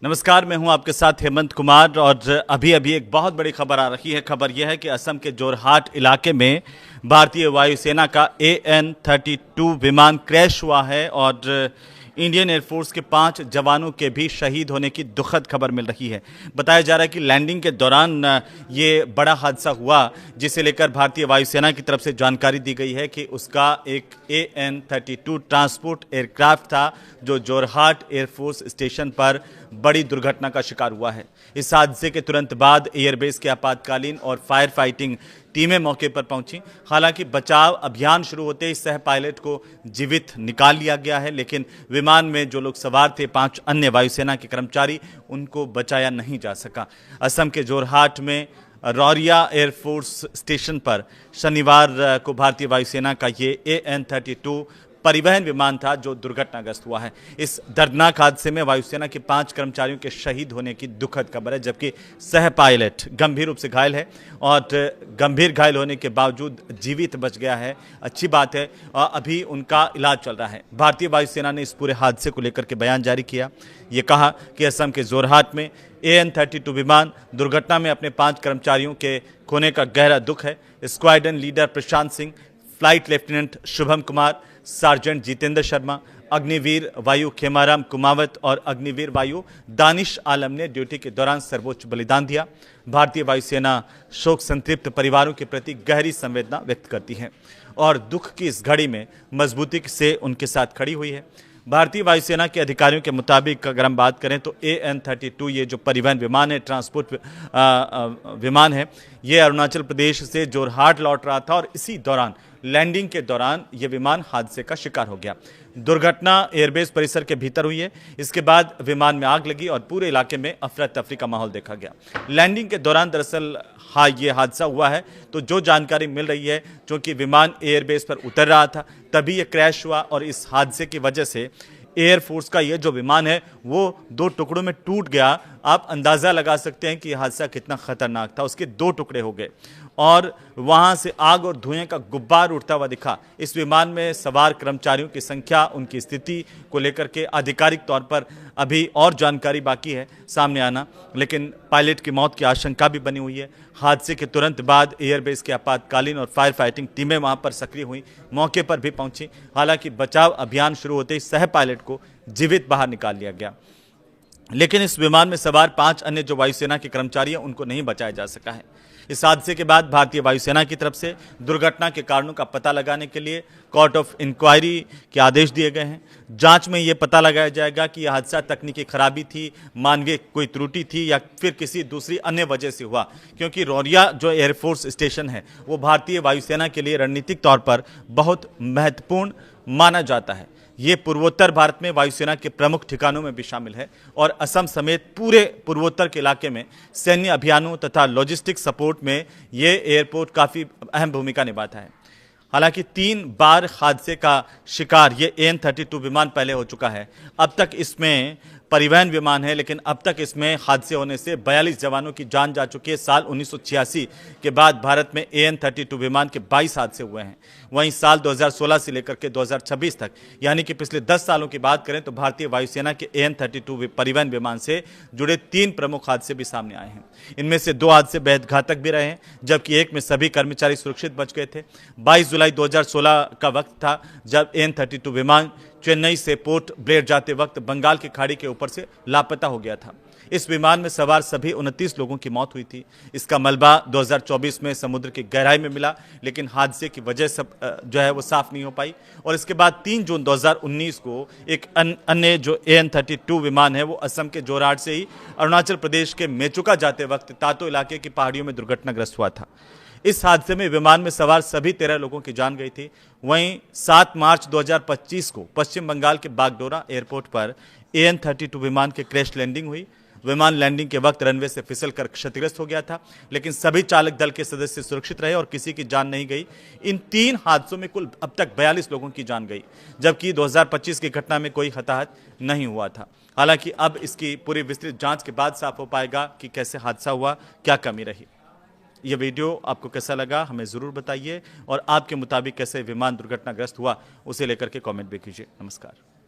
नमस्कार, मैं हूं आपके साथ हेमंत कुमार और अभी अभी एक बहुत बड़ी खबर आ रही है। खबर यह है कि असम के जोरहाट इलाके में भारतीय वायुसेना का AN-32 विमान क्रैश हुआ है और इंडियन एयरफोर्स के 5 जवानों के भी शहीद होने की दुखद खबर मिल रही है। बताया जा रहा है कि लैंडिंग के दौरान ये बड़ा हादसा हुआ, जिसे लेकर भारतीय वायुसेना की तरफ से जानकारी दी गई है कि उसका एक AN-32 ट्रांसपोर्ट एयरक्राफ्ट था, जो जोरहाट एयरफोर्स स्टेशन पर बड़ी दुर्घटना का शिकार हुआ है। इस हादसे के तुरंत बाद एयरबेस के आपातकालीन और फायर फाइटिंग टीमें मौके पर पहुंची। हालांकि बचाव अभियान शुरू होते ही सह पायलट को जीवित निकाल लिया गया है, लेकिन विमान में जो लोग सवार थे 5 अन्य वायुसेना के कर्मचारी, उनको बचाया नहीं जा सका। असम के जोरहाट में रौरिया एयरफोर्स स्टेशन पर शनिवार को भारतीय वायुसेना का ये AN-32 परिवहन विमान था जो दुर्घटनाग्रस्त हुआ है। इस दर्दनाक हादसे में वायुसेना के 5 कर्मचारियों के शहीद होने की दुखद खबर है, जबकि सह पायलट गंभीर रूप से घायल है और गंभीर घायल होने के बावजूद जीवित बच गया है। अच्छी बात है, अभी उनका इलाज चल रहा है। भारतीय वायुसेना ने इस पूरे हादसे को लेकर के बयान जारी किया। ये कहा कि असम के जोरहाट में AN-32 विमान दुर्घटना में अपने 5 कर्मचारियों के खोने का गहरा दुख है। Squadron leader Prashant Singh, flight lieutenant Shubham Kumar, sergeant Jitendra Sharma, Agniveer Vayu Khemaram Kumawat और अग्निवीर वायु दानिश आलम ने ड्यूटी के दौरान सर्वोच्च बलिदान दिया। भारतीय वायुसेना शोक संतृप्त परिवारों के प्रति गहरी संवेदना व्यक्त करती है और दुख की इस घड़ी में मजबूती से उनके साथ खड़ी हुई है। भारतीय वायुसेना के अधिकारियों के मुताबिक अगर हम बात करें तो AN-32 ये जो परिवहन विमान है, ट्रांसपोर्ट विमान है, ये अरुणाचल प्रदेश से जोरहाट लौट रहा था और इसी दौरान लैंडिंग के दौरान ये विमान हादसे का शिकार हो गया। दुर्घटना एयरबेस परिसर के भीतर हुई है। इसके बाद विमान में आग लगी और पूरे इलाके में अफरा तफरी का माहौल देखा गया। लैंडिंग के दौरान दरअसल ये हादसा हुआ है, तो जो जानकारी मिल रही है, क्योंकि विमान एयरबेस पर उतर रहा था तभी ये क्रैश हुआ और इस हादसे की वजह से एयरफोर्स का ये जो विमान है वो 2 टुकड़ों में टूट गया। आप अंदाज़ा लगा सकते हैं कि यह हादसा कितना खतरनाक था। उसके 2 टुकड़े हो गए और वहां से आग और धुएं का गुब्बार उठता हुआ दिखा। इस विमान में सवार कर्मचारियों की संख्या, उनकी स्थिति को लेकर के आधिकारिक तौर पर अभी और जानकारी बाकी है सामने आना, लेकिन पायलट की मौत की आशंका भी बनी हुई है। हादसे के तुरंत बाद एयरबेस के आपातकालीन और फायर फाइटिंग टीमें वहां पर सक्रिय हुई, मौके पर भी पहुंची। हालांकि बचाव अभियान शुरू होते ही सह पायलट को जीवित बाहर निकाल लिया गया, लेकिन इस विमान में सवार 5 अन्य जो वायुसेना के कर्मचारी हैं उनको नहीं बचाया जा सका है। इस हादसे के बाद भारतीय वायुसेना की तरफ से दुर्घटना के कारणों का पता लगाने के लिए कोर्ट ऑफ इंक्वायरी के आदेश दिए गए हैं। जांच में यह पता लगाया जाएगा कि यह हादसा तकनीकी खराबी थी, मानवीय कोई त्रुटि थी या फिर किसी दूसरी अन्य वजह से हुआ, क्योंकि रौरिया जो एयरफोर्स स्टेशन है वो भारतीय वायुसेना के लिए रणनीतिक तौर पर बहुत महत्वपूर्ण माना जाता है। ये पूर्वोत्तर भारत में वायुसेना के प्रमुख ठिकानों में भी शामिल है और असम समेत पूरे पूर्वोत्तर के इलाके में सैन्य अभियानों तथा लॉजिस्टिक सपोर्ट में ये एयरपोर्ट काफ़ी अहम भूमिका निभाता है। हालांकि 3 बार हादसे का शिकार ये AN-32 विमान पहले हो चुका है। अब तक इसमें परिवहन विमान है, लेकिन अब तक इसमें हादसे होने से 42 जवानों की जान जा चुकी है। साल 1986 के बाद भारत में AN-32 विमान के 22 हादसे हुए हैं। वहीं साल 2016 से लेकर के 2026 तक, यानी कि पिछले 10 सालों की बात करें तो भारतीय वायुसेना के AN-32 परिवहन विमान से जुड़े 3 प्रमुख हादसे भी सामने आए हैं। इनमें से 2 हादसे बेहद घातक भी रहे हैं, जबकि एक में सभी कर्मचारी सुरक्षित बच गए थे। 22 जुलाई 2016 का वक्त था जब AN-32 विमान चेन्नई से पोर्ट ब्लेयर जाते वक्त बंगाल की खाड़ी के ऊपर से लापता हो गया था। इस विमान में सवार सभी 29 लोगों की मौत हुई थी। इसका मलबा 2024 में समुद्र की गहराई में मिला, लेकिन हादसे की वजह सब जो है वो साफ नहीं हो पाई। और इसके बाद 3 जून 2019 को एक अन्य जो AN-32 विमान है वो असम के जोरहाट से ही अरुणाचल प्रदेश के मेचुका जाते वक्त तातो इलाके की पहाड़ियों में दुर्घटनाग्रस्त हुआ था। इस हादसे में विमान में सवार सभी 13 लोगों की जान गई थी। वहीं 7 मार्च 2025 को पश्चिम बंगाल के बागडोरा एयरपोर्ट पर AN-32 विमान के क्रैश लैंडिंग हुई। विमान लैंडिंग के वक्त रनवे से फिसलकर क्षतिग्रस्त हो गया था, लेकिन सभी चालक दल के सदस्य सुरक्षित रहे और किसी की जान नहीं गई। इन 3 हादसों में कुल अब तक 42 लोगों की जान गई, जबकि 2025 की घटना में कोई हताहत नहीं हुआ था। हालांकि अब इसकी पूरी विस्तृत जांच के बाद साफ हो पाएगा कि कैसे हादसा हुआ, क्या कमी रही। ये वीडियो आपको कैसा लगा हमें ज़रूर बताइए और आपके मुताबिक कैसे विमान दुर्घटनाग्रस्त हुआ उसे लेकर के कमेंट भी कीजिए। नमस्कार।